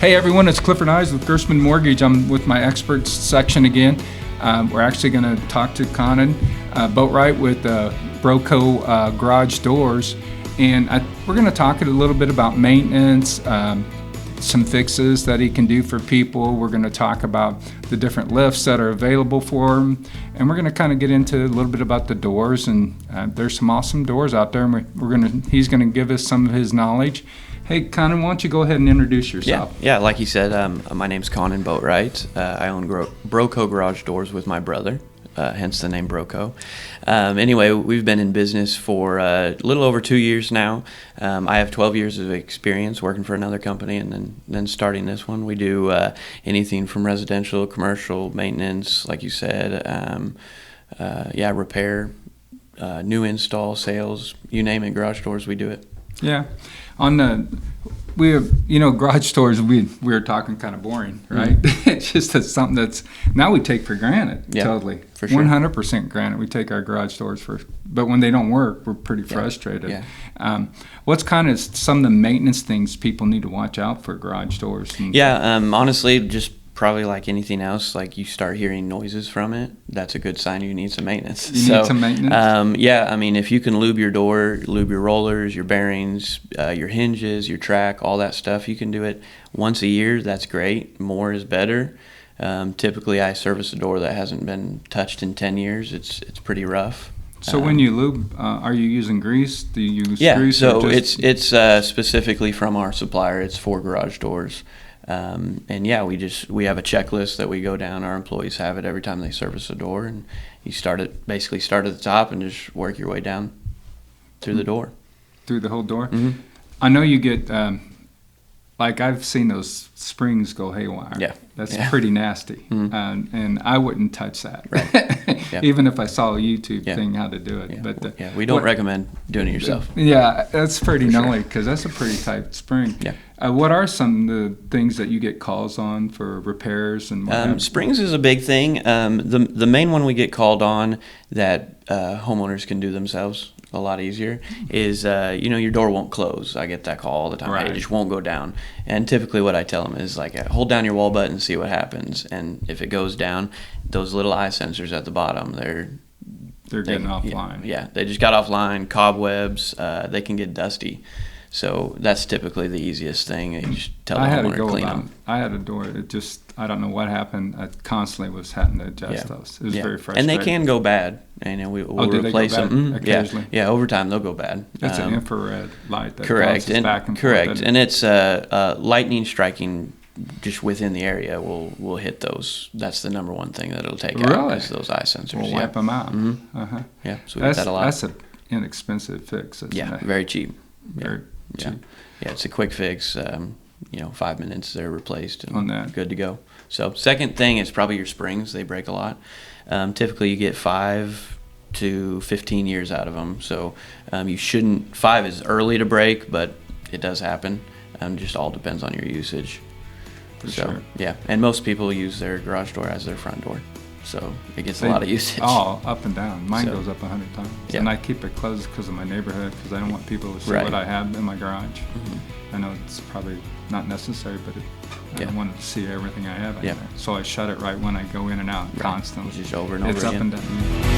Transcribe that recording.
Hey everyone, it's Clifford Eyes with Gerstmann Mortgage. I'm with my experts section again. We're actually going to talk to Chanan, Boatright with Broco Garage Doors, and we're going to talk a little bit about maintenance, some fixes that he can do for people. We're going to talk about the different lifts that are available for him, and we're going to kind of get into a little bit about the doors. And there's some awesome doors out there, and he's going to give us some of his knowledge. Hey, Chanan, why don't you go ahead and introduce yourself? Yeah, like you said, my name's Chanan Boatright. I own Broco Garage Doors with my brother, hence the name Broco. Anyway, we've been in business for a little over 2 years now. I have 12 years of experience working for another company and then starting this one. We do anything from residential, commercial, maintenance, like you said, repair, new install, sales, you name it, garage doors, we do it. Yeah. We have, garage doors, we were talking kind of boring, right? Mm-hmm. It's just something that's now we take for granted, totally. For sure. 100% granted. We take our garage doors but when they don't work, we're pretty frustrated. Yeah. What's kind of some of the maintenance things people need to watch out for garage doors? Honestly, just probably like anything else, like you start hearing noises from it, that's a good sign you need some maintenance. Need some maintenance? If you can lube your door, lube your rollers, your bearings, your hinges, your track, all that stuff, you can do it once a year, that's great. More is better. Typically, I service a door that hasn't been touched in 10 years. It's pretty rough. So when you lube, are you using grease? Do you use grease? Yeah, so it's specifically from our supplier. It's for garage doors. We have a checklist that we go down. Our employees have it every time they service a door, and you start at the top and just work your way down through the door. Through the whole door? Mm-hmm. I know you get, I've seen those springs go haywire. Yeah. That's pretty nasty. Mm-hmm. And I wouldn't touch that. Right. Yeah. Even if I saw a YouTube thing how to do it. Yeah. But we don't recommend doing it yourself. Yeah, that's pretty gnarly because that's a pretty tight spring. Yeah. What are some of the things that you get calls on for repairs and springs is a big thing. The main one we get called on that homeowners can do themselves a lot easier is your door won't close. I get that call all the time. Right. It just won't go down. And typically what I tell them is hold down your wall button and see what happens. And if it goes down, those little eye sensors at the bottom, they're getting offline. Yeah, they just got offline. Cobwebs, they can get dusty. So that's typically the easiest thing. You just tell the homeowner to clean them. I had a door. I don't know what happened. I constantly was having to adjust those. It was very frustrating. And they can go bad. And we'll replace them. Occasionally? Yeah, over time they'll go bad. That's an infrared light that correct. bounces back and correct. forth. And it's lightning striking just within the area will hit those. That's the number one thing that it'll take out is those eye sensors. We'll wipe them out. Mm-hmm. Uh-huh. Yeah, so we get that a lot. That's an inexpensive fix. Very cheap. Very cheap. Yeah, it's a quick fix. 5 minutes, they're replaced and on that. Good to go. So second thing is probably your springs. They break a lot. Typically you get 5 to 15 years out of them. So you shouldn't. 5 is early to break, but it does happen. Just all depends on your usage. For sure. Yeah, and most people use their garage door as their front door. So it gets a lot of usage. Oh, up and down. Mine goes up 100 times. Yeah. And I keep it closed because of my neighborhood because I don't want people to see what I have in my garage. Mm-hmm. I know it's probably not necessary, but I don't want to see everything I have in there. So I shut it right when I go in and out constantly. Just over and over again. It's up and down.